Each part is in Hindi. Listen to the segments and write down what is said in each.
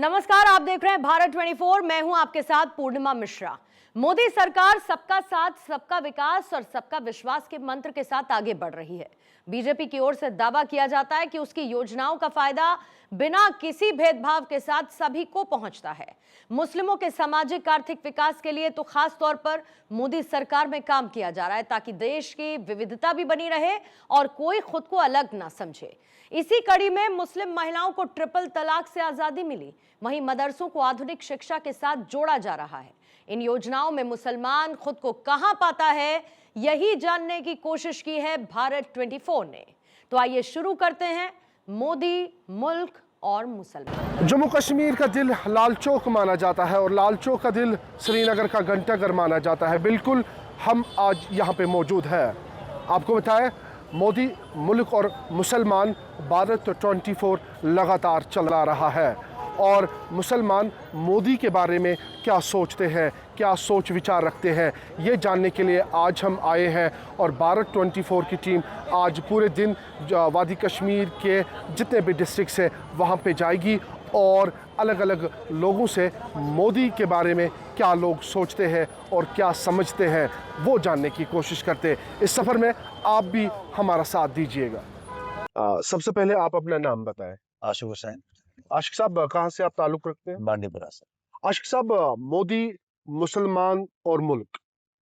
नमस्कार, आप देख रहे हैं भारत 24। मैं हूं आपके साथ पूर्णिमा मिश्रा। मोदी सरकार सबका साथ, सबका विकास और सबका विश्वास के मंत्र के साथ आगे बढ़ रही है। बीजेपी की ओर से दावा किया जाता है कि उसकी योजनाओं का फायदा बिना किसी भेदभाव के साथ सभी को पहुंचता है। मुस्लिमों के सामाजिक आर्थिक विकास के लिए तो खास तौर पर मोदी सरकार में काम किया जा रहा है ताकि देश की विविधता भी बनी रहे और कोई खुद को अलग ना समझे। इसी कड़ी में मुस्लिम महिलाओं को ट्रिपल तलाक से आजादी मिली, वहीं मदरसों को आधुनिक शिक्षा के साथ जोड़ा जा रहा है। इन योजनाओं में मुसलमान खुद को कहां पाता है, यही जानने की कोशिश की है भारत 24 ने। तो आइए शुरू करते हैं मोदी, मुल्क और मुसलमान। जम्मू कश्मीर का दिल लाल चौक माना जाता है और लाल चौक का दिल श्रीनगर का घंटाघर माना जाता है। बिल्कुल हम आज यहाँ पे मौजूद है। आपको बताएं, मोदी, मुल्क और मुसलमान भारत 24 लगातार चला रहा है और मुसलमान मोदी के बारे में क्या सोचते हैं, क्या सोच विचार रखते हैं, ये जानने के लिए आज हम आए हैं। और भारत 24 की टीम आज पूरे दिन वादी कश्मीर के जितने भी डिस्ट्रिक्ट्स हैं वहाँ पे जाएगी और अलग अलग लोगों से मोदी के बारे में क्या लोग सोचते हैं और क्या समझते हैं वो जानने की कोशिश करते हैं। इस सफ़र में आप भी हमारा साथ दीजिएगा। सबसे पहले आप अपना नाम बताएं। आशिक हुसैन, आशिक साहब, कहाँ से आप ताल्लुक़ रखते हैं? बांडीपुरा से। आशिक साहब, मोदी, मुसलमान और मुल्क,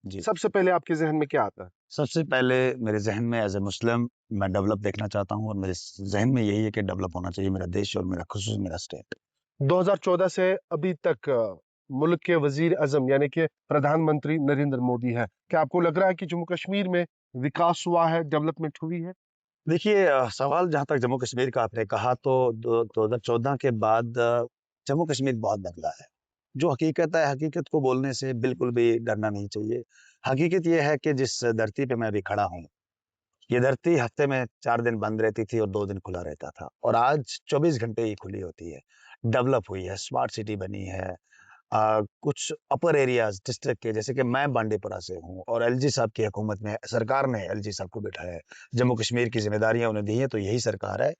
जी, सबसे पहले आपके जहन में क्या आता है? सबसे पहले मेरे जहन में एज ए मुस्लिम मैं डेवलप देखना चाहता हूँ और मेरे जहन में यही है कि डेवलप होना चाहिए मेरा देश और मेरा खुसूस मेरा स्टेट। 2014 से अभी तक मुल्क के वजीर आजम यानी कि प्रधानमंत्री नरेंद्र मोदी है। क्या आपको लग रहा है कि जम्मू कश्मीर में विकास हुआ है, डेवलपमेंट हुई है? देखिए, सवाल जहाँ तक जम्मू कश्मीर का आपने कहा तो 2014 के बाद जम्मू कश्मीर बहुत बदला है। जो हकीकत है, हकीकत को बोलने से बिल्कुल भी डरना नहीं चाहिए। हकीकत ये है कि जिस धरती पे मैं अभी खड़ा हूँ, ये धरती हफ्ते में 4 दिन बंद रहती थी और 2 दिन खुला रहता था और आज 24 घंटे ही खुली होती है। डेवलप हुई है, स्मार्ट सिटी बनी है। कुछ अपर एरियाज डिस्ट्रिक्ट के, जैसे कि मैं बांडीपुरा से हूँ और एलजी साहब की हुकूमत में सरकार ने एलजी साहब को बिठाया है, जम्मू कश्मीर की जिम्मेदारियां उन्हें दी हैं, तो यही सरकार है।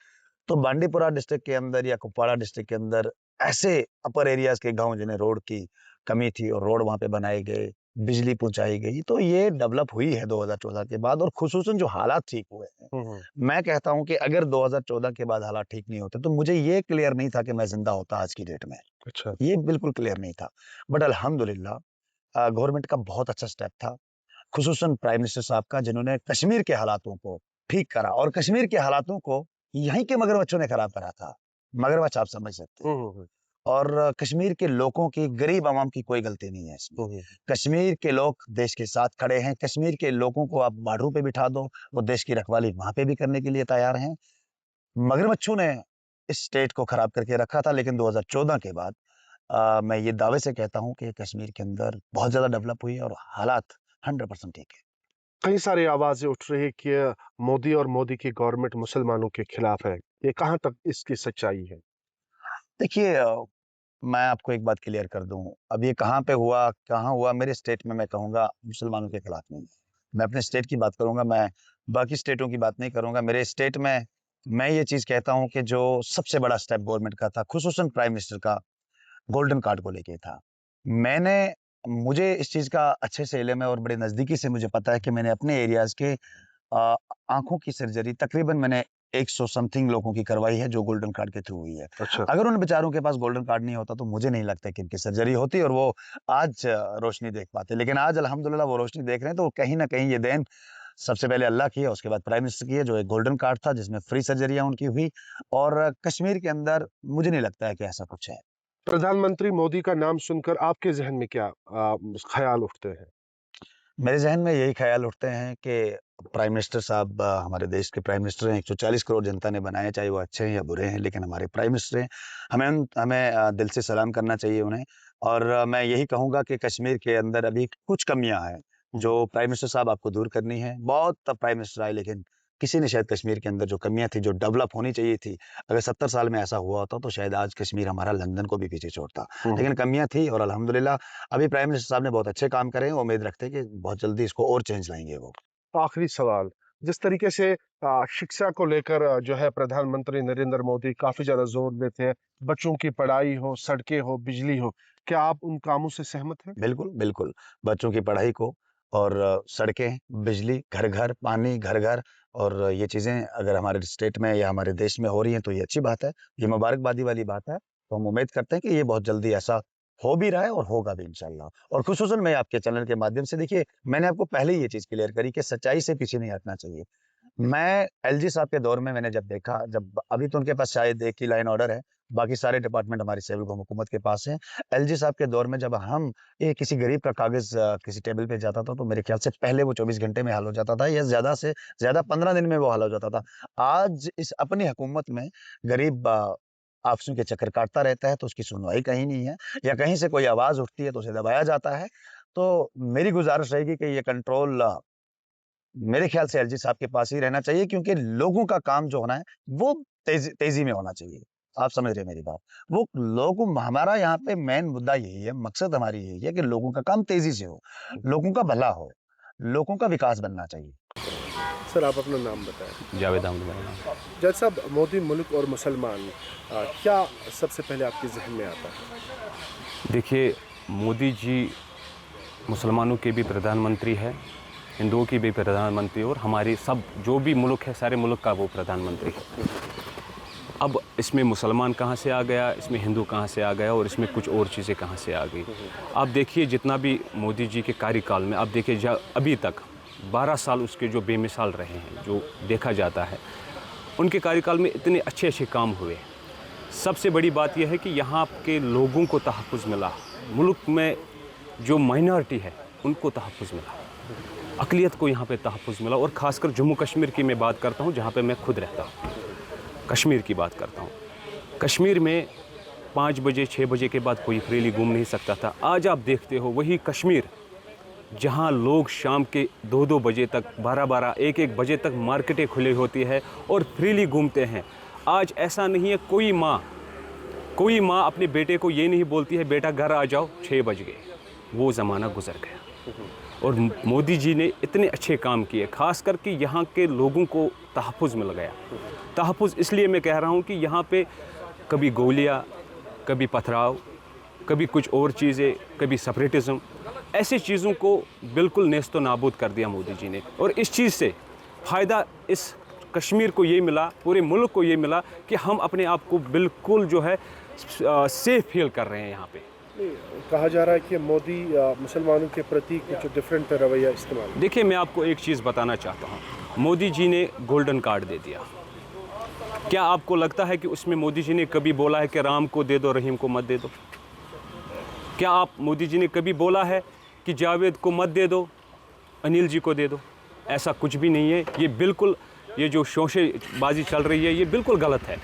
तो बांडीपुरा डिस्ट्रिक्ट के अंदर या कुपवाड़ा डिस्ट्रिक्ट के अंदर ऐसे अपर एरियाज के गांव जिन्हें रोड की कमी थी और रोड वहां पे बनाए गए, बिजली पहुंचाई गई, तो ये डेवलप हुई है 2014 के बाद। और खुसूसन जो हालात ठीक हुए हैं, मैं कहता हूं कि अगर 2014 के बाद हालात ठीक नहीं होते तो मुझे ये क्लियर नहीं था कि मैं जिंदा होता आज की डेट में। अच्छा। ये बिल्कुल क्लियर नहीं था। बट अल्हम्दुलिल्लाह गवर्नमेंट का बहुत अच्छा स्टेप था, खुसूसन प्राइम मिनिस्टर साहब का, जिन्होंने कश्मीर के हालातों को ठीक करा और कश्मीर के हालातों को यहीं के मगरमच्छों ने खराब करा था। मगरमच्छ आप समझ सकते हैं। और कश्मीर के लोगों की, गरीब आवाम की कोई गलती नहीं है इसमें। कश्मीर के लोग देश के साथ खड़े हैं। कश्मीर के लोगों को आप बॉर्डरों पे बिठा दो, वो देश की रखवाली वहां पे भी करने के लिए तैयार हैं। मगरमच्छों ने इस स्टेट को खराब करके रखा था, लेकिन 2014 के बाद मैं ये दावे से कहता हूँ कि कश्मीर के अंदर बहुत ज्यादा डेवलप हुई है और हालात 100% ठीक है। कई सारी आवाजें उठ रही है कि मोदी और मोदी की गवर्नमेंट मुसलमानों के खिलाफ है। ये कहाँ तक इसकी सच्चाई है? देखिए, मैं आपको एक बात क्लियर कर दूं, अब ये कहाँ हुआ मेरे स्टेट में, मैं कहूँगा मुसलमानों के खिलाफ नहीं है। मैं अपने स्टेट की बात करूंगा, मैं बाकी स्टेटों की बात नहीं करूंगा। मेरे स्टेट में मैं ये चीज कहता हूं कि जो सबसे बड़ा स्टेप गवर्नमेंट का था, खुसूसन प्राइम मिनिस्टर का, गोल्डन कार्ड को लेके था। मैंने मुझे इस चीज का अच्छे से इल्म है और बड़े नजदीकी से मुझे पता है कि मैंने अपने एरियाज के अ, आंखों की सर्जरी तकरीबन मैंने 100 समथिंग लोगों की करवाई है जो गोल्डन कार्ड के थ्रू हुई है। अच्छा। अगर उन बेचारों के पास गोल्डन कार्ड नहीं होता तो मुझे नहीं लगता कि इनकी सर्जरी होती और वो आज रोशनी देख पाते। लेकिन आज अल्हम्दुलिल्लाह वो रोशनी देख रहे हैं, तो कहीं ना कहीं ये देन सबसे पहले अल्लाह की है, उसके बाद प्राइम मिनिस्टर की है, जो एक गोल्डन कार्ड था जिसमें फ्री सर्जरियां उनकी हुई। और कश्मीर के अंदर मुझे नहीं लगता है कि ऐसा कुछ है। प्रधानमंत्री मोदी का नाम सुनकर आपके जहन में क्या ख्याल उठते हैं? मेरे ज़हन में यही ख़्याल उठते हैं कि प्राइम मिनिस्टर साहब हमारे देश के प्राइम मिनिस्टर हैं। 140 करोड़ जनता ने बनाए, चाहे वो अच्छे हैं या बुरे हैं, लेकिन हमारे प्राइम मिनिस्टर हैं। हमें दिल से सलाम करना चाहिए उन्हें। और मैं यही कहूँगा कि कश्मीर के अंदर अभी कुछ कमियाँ हैं, जो प्राइम मिनिस्टर साहब आपको दूर करनी है। बहुत प्राइम मिनिस्टर आए, लेकिन किसी ने शायद कश्मीर के अंदर जो कमियाँ थी, जो डेवलप होनी चाहिए थी, अगर 70 साल में ऐसा हुआ होता तो शायद आज कश्मीर हमारा लंदन को भी पीछे छोड़ता। लेकिन कमियाँ थी और अल्हम्दुलिल्लाह अभी प्राइम मिनिस्टर साहब ने बहुत अच्छे काम करे हैं। उम्मीद रखते हैं कि बहुत जल्दी इसको और चेंज लाएंगे वो। आखिरी सवाल, जिस तरीके से शिक्षा को लेकर जो है प्रधानमंत्री नरेंद्र मोदी काफी ज्यादा जोर देते हैं, बच्चों की पढ़ाई हो, सड़कें हो, बिजली हो, क्या आप उन कामों से सहमत हैं? बिल्कुल, बिल्कुल। बच्चों की पढ़ाई को और सड़कें, बिजली, घर-घर, पानी, घर-घर और ये चीज़ें अगर हमारे स्टेट में या हमारे देश में हो रही हैं तो ये अच्छी बात है। ये मुबारकबादी वाली बात है। तो हम उम्मीद करते हैं कि ये बहुत जल्दी ऐसा हो भी रहा है और होगा भी इंशाअल्लाह। और खुसूसन मैं आपके चैनल के माध्यम से देखिए, मैंने आपको पहले ही ये चीज़ क्लियर करी कि सच्चाई से पीछे नहीं हटना चाहिए। मैं एलजी साहब के दौर में मैंने जब देखा, जब अभी तो उनके पास शायद एक ही लाइन ऑर्डर है, बाकी सारे डिपार्टमेंट हमारी सिविल हुकूमत के पास हैं। एलजी साहब के दौर में जब हम ये किसी गरीब का कागज़ किसी टेबल पे जाता था, तो मेरे ख्याल से पहले वो 24 घंटे में हल हो जाता था या ज़्यादा से ज़्यादा 15 दिन में वो हल हो जाता था। आज इस अपनी हुकूमत में गरीब आपसों के चक्कर काटता रहता है, तो उसकी सुनवाई कहीं नहीं है या कहीं से कोई आवाज़ उठती है, तो उसे दबाया जाता है। तो मेरी गुज़ारिश रहेगी कि ये कंट्रोल मेरे ख्याल से एलजी साहब के पास ही रहना चाहिए क्योंकि लोगों का काम जो होना है वो तेजी में होना चाहिए। आप समझ रहे हैं मेरी बात? वो लोगों हमारा यहाँ पे मेन मुद्दा यही है, मकसद हमारी यही है कि लोगों का काम तेजी से हो, लोगों का भला हो, लोगों का विकास बनना चाहिए। सर, आप अपना नाम बताएं। जावेद अहमद मेरा नाम। जज साहब, मोदी मुल्क और मुसलमान, क्या सबसे पहले आपके जहन में आता है? देखिए, मोदी जी मुसलमानों के भी प्रधानमंत्री है, हिंदुओं की भी प्रधानमंत्री और हमारे सब जो भी मुल्क है सारे मुल्क का वो प्रधानमंत्री है। अब इसमें मुसलमान कहाँ से आ गया, इसमें हिंदू कहाँ से आ गया और इसमें कुछ और चीज़ें कहाँ से आ गई। आप देखिए जितना भी मोदी जी के कार्यकाल में आप देखिए अभी तक 12 साल उसके जो बेमिसाल रहे हैं, जो देखा जाता है उनके कार्यकाल में इतने अच्छे अच्छे काम हुए। सबसे बड़ी बात यह है कि यहाँ के लोगों को तहफ़्फ़ुज़ मिला, मुल्क में जो माइनॉरिटी है उनको तहफ़्फ़ुज़ मिला, अक़लियत को यहाँ पे तहफ़्फ़ुज़ मिला। और ख़ासकर जम्मू कश्मीर की मैं बात करता हूँ जहाँ पे मैं खुद रहता हूँ, कश्मीर की बात करता हूँ। कश्मीर में 5 बजे 6 बजे के बाद कोई फ्रीली घूम नहीं सकता था। आज आप देखते हो वही कश्मीर जहाँ लोग शाम के 2-2 बजे तक, 12-12, 1-1 बजे तक मार्केटें खुली होती है और फ्रीली घूमते हैं। आज ऐसा नहीं है, कोई माँ अपने बेटे को ये नहीं बोलती है बेटा घर आ जाओ 6 बज गए, वो ज़माना गुजर गया। और मोदी जी ने इतने अच्छे काम किए, ख़ास करके यहाँ के लोगों को तहफ़्फ़ुज़ मिल गया। तहफ़्फ़ुज़ इसलिए मैं कह रहा हूँ कि यहाँ पे कभी गोलियाँ, कभी पथराव, कभी कुछ और चीज़ें, कभी सेपरेटिज़म, ऐसी चीज़ों को बिल्कुल नेस्तो नाबूद कर दिया मोदी जी ने। और इस चीज़ से फ़ायदा इस कश्मीर को ये मिला, पूरे मुल्क को ये मिला कि हम अपने आप को बिल्कुल जो है सेफ़ फील कर रहे हैं यहाँ पे। कहा जा रहा है कि मोदी मुसलमानों के प्रति कुछ डिफरेंट रवैया इस्तेमाल। देखिए, मैं आपको एक चीज़ बताना चाहता हूँ, मोदी जी ने गोल्डन कार्ड दे दिया। क्या आपको लगता है कि उसमें मोदी जी ने कभी बोला है कि राम को दे दो, रहीम को मत दे दो? क्या आप मोदी जी ने कभी बोला है कि जावेद को मत दे दो, अनिल जी को दे दो? ऐसा कुछ भी नहीं है। ये बिल्कुल, ये जो शोशेबाजी चल रही है ये बिल्कुल गलत है।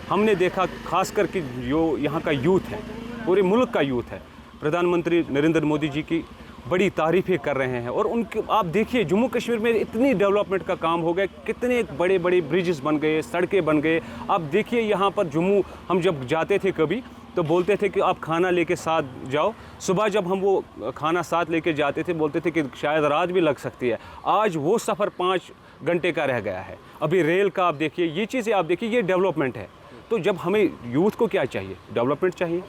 हमने देखा ख़ास करके जो यहाँ का यूथ है, पूरे मुल्क का यूथ है, प्रधानमंत्री नरेंद्र मोदी जी की बड़ी तारीफ़ें कर रहे हैं। और उनके आप देखिए जम्मू कश्मीर में इतनी डेवलपमेंट का काम हो गया, कितने बड़े बड़े ब्रिजेस बन गए, सड़कें बन गए। आप देखिए यहाँ पर जम्मू हम जब जाते थे कभी तो बोलते थे कि आप खाना लेके साथ जाओ। सुबह जब हम वो खाना साथ लेके जाते थे बोलते थे कि शायद रात भी लग सकती है। आज वो सफ़र 5 घंटे का रह गया है। अभी रेल का आप देखिए, ये चीज़ें आप देखिए, ये डेवलपमेंट है। तो जब हमें यूथ को क्या चाहिए? डेवलपमेंट चाहिए।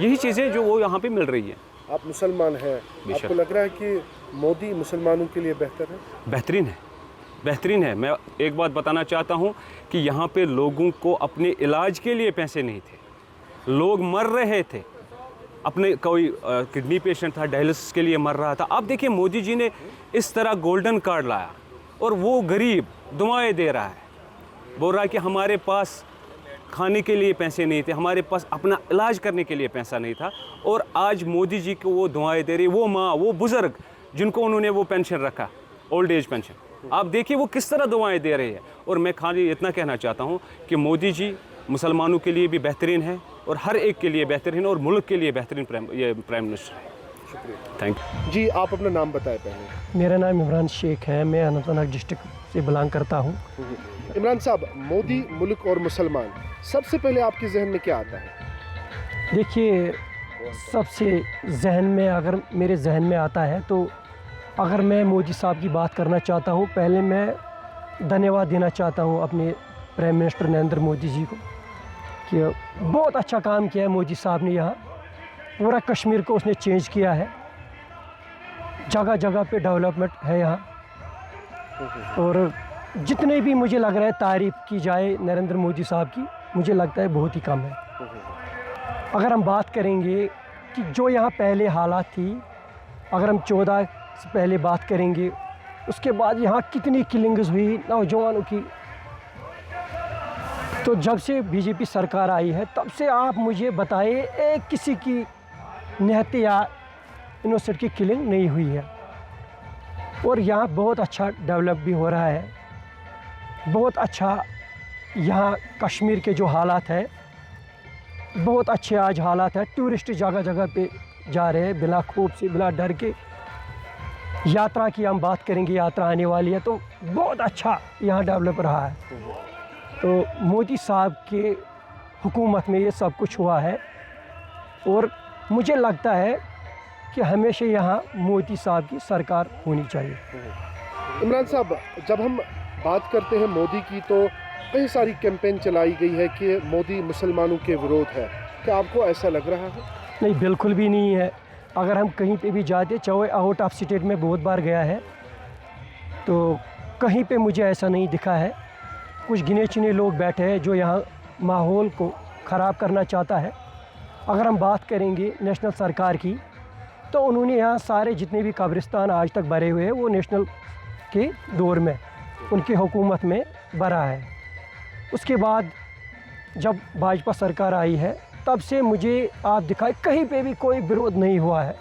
यही चीज़ें जो वो यहाँ पे मिल रही है। आप मुसलमान हैं, आपको लग रहा है कि मोदी मुसलमानों के लिए बेहतर है? बेहतरीन है, बेहतरीन है। मैं एक बात बताना चाहता हूँ कि यहाँ पे लोगों को अपने इलाज के लिए पैसे नहीं थे, लोग मर रहे थे। अपने कोई किडनी पेशेंट था, डायलिसिस के लिए मर रहा था। आप देखिए मोदी जी ने इस तरह गोल्डन कार्ड लाया और वो गरीब दुआएं दे रहा है, बोल रहा है कि हमारे पास खाने के लिए पैसे नहीं थे, हमारे पास अपना इलाज करने के लिए पैसा नहीं था। और आज मोदी जी को वो दुआएं दे रही, वो माँ, वो बुज़ुर्ग जिनको उन्होंने वो पेंशन रखा, ओल्ड एज पेंशन, आप देखिए वो किस तरह दुआएं दे रहे हैं। और मैं खाली इतना कहना चाहता हूँ कि मोदी जी मुसलमानों के लिए भी बेहतरीन है और हर एक के लिए बेहतरीन और मुल्क के लिए बेहतरीन प्राइम मिनिस्टर है। शुक्रिया। थैंक यू जी, आप अपना नाम बताएं पहले। मेरा नाम इमरान शेख है, मैं अनंतनाग डिस्ट्रिक्ट से बिलोंग करता हूँ। इमरान साहब, मोदी मुल्क और मुसलमान, सबसे पहले आपके जहन में क्या आता है? देखिए, सबसे जहन में अगर मेरे जहन में आता है तो अगर मैं मोदी साहब की बात करना चाहता हूँ, पहले मैं धन्यवाद देना चाहता हूँ अपने प्राइम मिनिस्टर नरेंद्र मोदी जी को कि बहुत अच्छा काम किया है मोदी साहब ने। यहाँ पूरा कश्मीर को उसने चेंज किया है, जगह जगह पे डेवलपमेंट है यहाँ। और जितने भी मुझे लग रहा है तारीफ़ की जाए नरेंद्र मोदी साहब की, मुझे लगता है बहुत ही कम है। अगर हम बात करेंगे कि जो यहाँ पहले हालात थी, अगर हम 14 से पहले बात करेंगे, उसके बाद यहाँ कितनी किलिंग्स हुई नौजवानों की। तो जब से बीजेपी सरकार आई है तब से आप मुझे बताइए एक किसी की निहत्ते या इनोसेंट की किलिंग नहीं हुई है। और यहाँ बहुत अच्छा डेवलप भी हो रहा है, बहुत अच्छा। यहाँ कश्मीर के जो हालात है बहुत अच्छे आज हालात है। टूरिस्ट जगह जगह पे जा रहे हैं बिना खौफ से, बिना डर के। यात्रा की हम बात करेंगे, यात्रा आने वाली है तो बहुत अच्छा यहाँ डेवलप रहा है। तो मोदी साहब के हुकूमत में ये सब कुछ हुआ है और मुझे लगता है कि हमेशा यहाँ मोदी साहब की सरकार होनी चाहिए। इमरान साहब, जब हम बात करते हैं मोदी की तो कई सारी कैंपेन चलाई गई है कि मोदी मुसलमानों के विरोध है। क्या आपको ऐसा लग रहा है? नहीं, बिल्कुल भी नहीं है। अगर हम कहीं पे भी जाते, चाहे आउट ऑफ स्टेट में बहुत बार गया है, तो कहीं पे मुझे ऐसा नहीं दिखा है। कुछ गिने चुने लोग बैठे हैं जो यहाँ माहौल को ख़राब करना चाहता है। अगर हम बात करेंगे नेशनल सरकार की, तो उन्होंने यहाँ सारे जितने भी कब्रिस्तान आज तक भरे हुए हैं वो नेशनल के दौर में उनकी हुकूमत में भरा है। उसके बाद जब भाजपा सरकार आई है तब से मुझे आप दिखाए कहीं पे भी कोई विरोध नहीं हुआ है।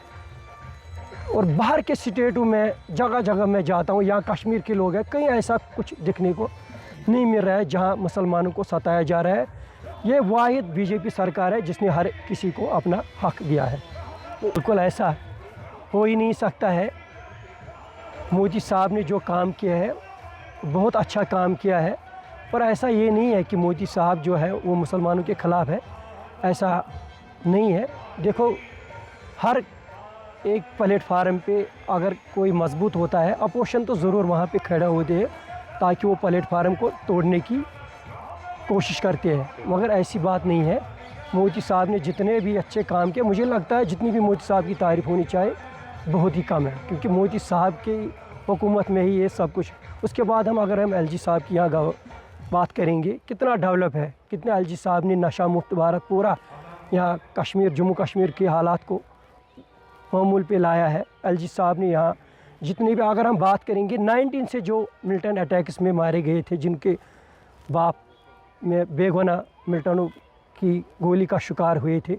और बाहर के स्टेटों में जगह जगह मैं जाता हूँ, यहाँ कश्मीर के लोग हैं, कहीं ऐसा कुछ दिखने को नहीं मिल रहा है जहाँ मुसलमानों को सताया जा रहा है। ये वाहिद बीजेपी सरकार है जिसने हर किसी को अपना हक दिया है। बिल्कुल ऐसा हो ही नहीं सकता है। मोदी साहब ने जो काम किया है बहुत अच्छा काम किया है, पर ऐसा ये नहीं है कि मोदी साहब जो है वो मुसलमानों के ख़िलाफ़ है, ऐसा नहीं है। देखो, हर एक प्लेटफार्म पे अगर कोई मजबूत होता है, अपोजिशन तो ज़रूर वहाँ पे खड़ा होते हैं ताकि वो प्लेटफार्म को तोड़ने की कोशिश करते हैं, मगर ऐसी बात नहीं है। मोदी साहब ने जितने भी अच्छे काम किए, मुझे लगता है जितनी भी मोदी साहब की तारीफ़ होनी चाहिए बहुत ही कम है, क्योंकि मोदी साहब की हुकूमत में ही ये सब कुछ। उसके बाद अगर हम एलजी साहब की यहाँ बात करेंगे, कितना डेवलप है, कितना एलजी साहब ने नशा मुक्त भारत पूरा यहाँ कश्मीर, जम्मू कश्मीर के हालात को मामूल पे लाया है। एलजी साहब ने यहाँ जितनी भी, अगर हम बात करेंगे 19 से जो मिलिटेंट अटैक्स में मारे गए थे, जिनके बाप में बेगुनाह मिलिटेंटों की गोली का शिकार हुए थे,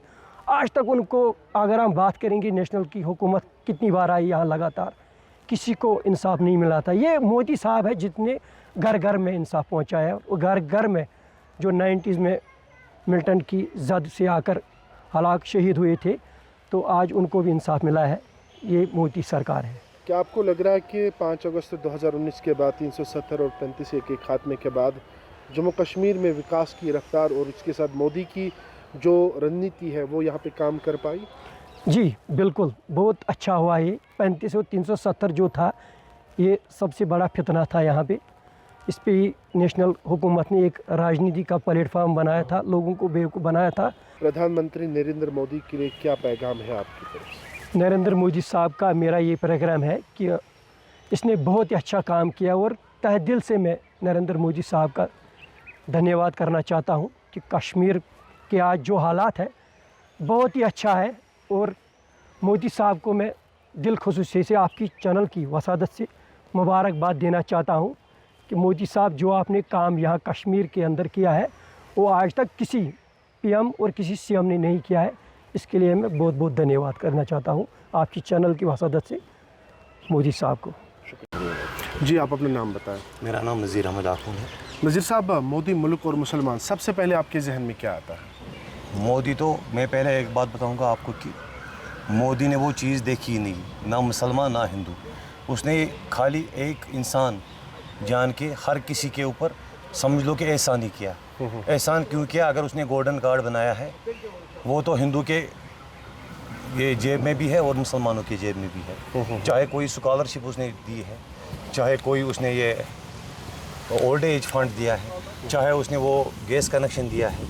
आज तक उनको, अगर हम बात करेंगे नेशनल की हुकूमत कितनी बार आई यहाँ, लगातार किसी को इंसाफ नहीं मिला था। ये मोदी साहब है जितने घर घर में इंसाफ पहुँचाया। और घर घर में जो 90s में मिलिटेंट की जद से आकर हलाक शहीद हुए थे, तो आज उनको भी इंसाफ मिला है। ये मोदी सरकार है। क्या आपको लग रहा है कि 5 अगस्त 2019 के बाद 370 और 35A के खात्मे के बाद जम्मू कश्मीर में विकास की रफ्तार और इसके साथ मोदी की जो रणनीति है वो यहाँ पे काम कर पाई? जी बिल्कुल, बहुत अच्छा हुआ। ये 35 और 370 जो था, ये सबसे बड़ा फितना था यहाँ पे। इस पे नेशनल हुकूमत ने एक राजनीति का प्लेटफार्म बनाया था, लोगों को बेवकूफ़ बनाया था। प्रधानमंत्री नरेंद्र मोदी के लिए क्या पैगाम है आपकी तरफ से? नरेंद्र मोदी साहब का मेरा ये प्रोग्राम है कि इसने बहुत ही अच्छा काम किया और तहे दिल से मैं नरेंद्र मोदी साहब का धन्यवाद करना चाहता हूँ कि कश्मीर के आज जो हालात है बहुत ही अच्छा है। और मोदी साहब को मैं दिल खुसूसी से आपकी चैनल की वसादत से मुबारकबाद देना चाहता हूँ कि मोदी साहब जो आपने काम यहाँ कश्मीर के अंदर किया है वो आज तक किसी पीएम और किसी सीएम ने नहीं किया है। इसके लिए मैं बहुत बहुत धन्यवाद करना चाहता हूँ आपकी चैनल की वसादत से मोदी साहब को। जी, आप अपना नाम बताएं। मेरा नाम नज़ीर अहमद आखून है। नज़ीर साहब, मोदी, मुल्क और मुसलमान, सबसे पहले आपके जहन में क्या आता है? मोदी तो, मैं पहले एक बात बताऊंगा आपको कि मोदी ने वो चीज़ देखी ही नहीं, ना मुसलमान ना हिंदू। उसने खाली एक इंसान जान के हर किसी के ऊपर समझ लो कि एहसान ही किया। एहसान क्यों किया? अगर उसने गोल्डन कार्ड बनाया है वो तो हिंदू के ये जेब में भी है और मुसलमानों की जेब में भी है। चाहे कोई स्कॉलरशिप उसने दी है, चाहे कोई उसने ये ओल्ड एज फंड दिया है, चाहे उसने वो गैस कनेक्शन दिया है।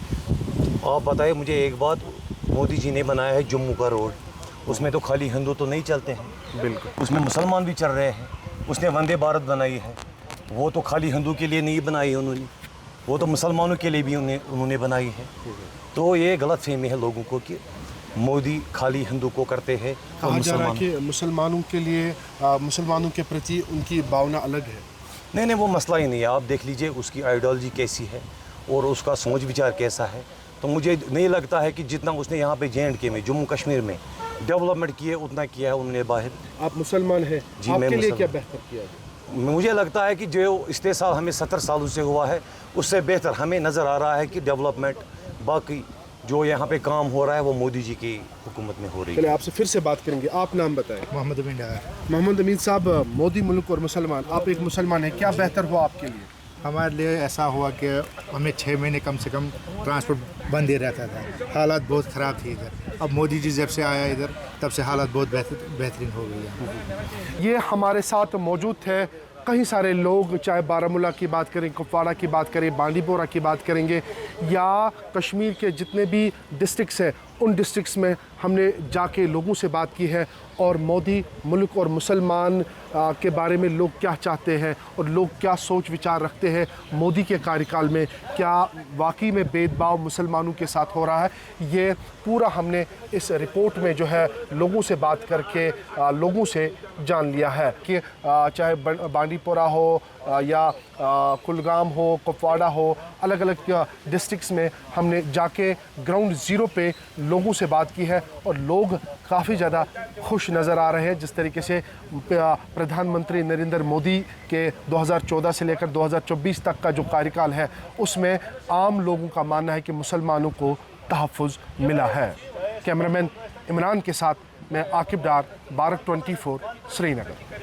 आप बताइए मुझे एक बात, मोदी जी ने बनाया है जम्मू का रोड, उसमें तो खाली हिंदू तो नहीं चलते हैं, बिल्कुल उसमें मुसलमान भी चल रहे हैं। उसने वंदे भारत बनाई है, वो तो खाली हिंदू के लिए नहीं बनाई है उन्होंने, वो तो मुसलमानों के लिए भी उन्होंने बनाई है। तो ये गलत फहमी है लोगों को कि मोदी खाली हिंदू को करते हैं और कहा जा रहा है मुसलमान। कि मुसलमानों के लिए मुसलमानों के प्रति उनकी भावना अलग है। नहीं, वो मसला ही नहीं है। आप देख लीजिए उसकी आइडियोलॉजी कैसी है और उसका सोच विचार कैसा है। तो मुझे नहीं लगता है कि जितना उसने यहाँ पे J&K में, जम्मू कश्मीर में डेवलपमेंट किया उतना किया है उन्होंने बाहर। आप मुसलमान हैं, जी, मैं आपके लिए क्या मुसलमान। बेहतर किया है? मुझे लगता है कि जो इस्तेसाल हमें 70 सालों से हुआ है उससे बेहतर हमें नज़र आ रहा है कि डेवलपमेंट बाकी जो यहाँ पे काम हो रहा है वो मोदी जी की हुकूमत में हो रही चलिए है। आपसे फिर से बात करेंगे। आप नाम बताएं। मोहम्मद अमीन डार। मोहम्मद अमीन साहब, मोदी मुल्क और मुसलमान, आप एक मुसलमान हैं, क्या बेहतर हुआ आपके लिए? हमारे लिए ऐसा हुआ कि हमें 6 महीने कम से कम ट्रांसपोर्ट बंद ही रहता था, हालात बहुत ख़राब थी इधर। अब मोदी जी जब से आया इधर तब से हालात बहुत बेहतरीन हो गई है। ये हमारे साथ मौजूद थे कई सारे लोग, चाहे बारामूला की बात करें, कुपवाड़ा की बात करें, बांदीपोरा की बात करेंगे या कश्मीर के जितने भी डिस्ट्रिक्ट्स हैं उन डिस्ट्रिक्ट्स में हमने जाके लोगों से बात की है और मोदी मुल्क और मुसलमान के बारे में लोग क्या चाहते हैं और लोग क्या सोच विचार रखते हैं मोदी के कार्यकाल में, क्या वाकई में भेदभाव मुसलमानों के साथ हो रहा है, ये पूरा हमने इस रिपोर्ट में जो है लोगों से बात करके लोगों से जान लिया है कि चाहे बांदीपोरा हो या कुलगाम हो, कुपवाड़ा हो, अलग अलग डिस्ट्रिक्ट्स में हमने जाके ग्राउंड ज़ीरो पे लोगों से बात की है और लोग काफ़ी ज़्यादा खुश नज़र आ रहे हैं। जिस तरीके से प्रधानमंत्री नरेंद्र मोदी के 2014 से लेकर 2024 तक का जो कार्यकाल है उसमें आम लोगों का मानना है कि मुसलमानों को तहफ़्फ़ुज़ मिला है। कैमरामैन इमरान के साथ मैं आकिब डार, भारत 24 श्रीनगर।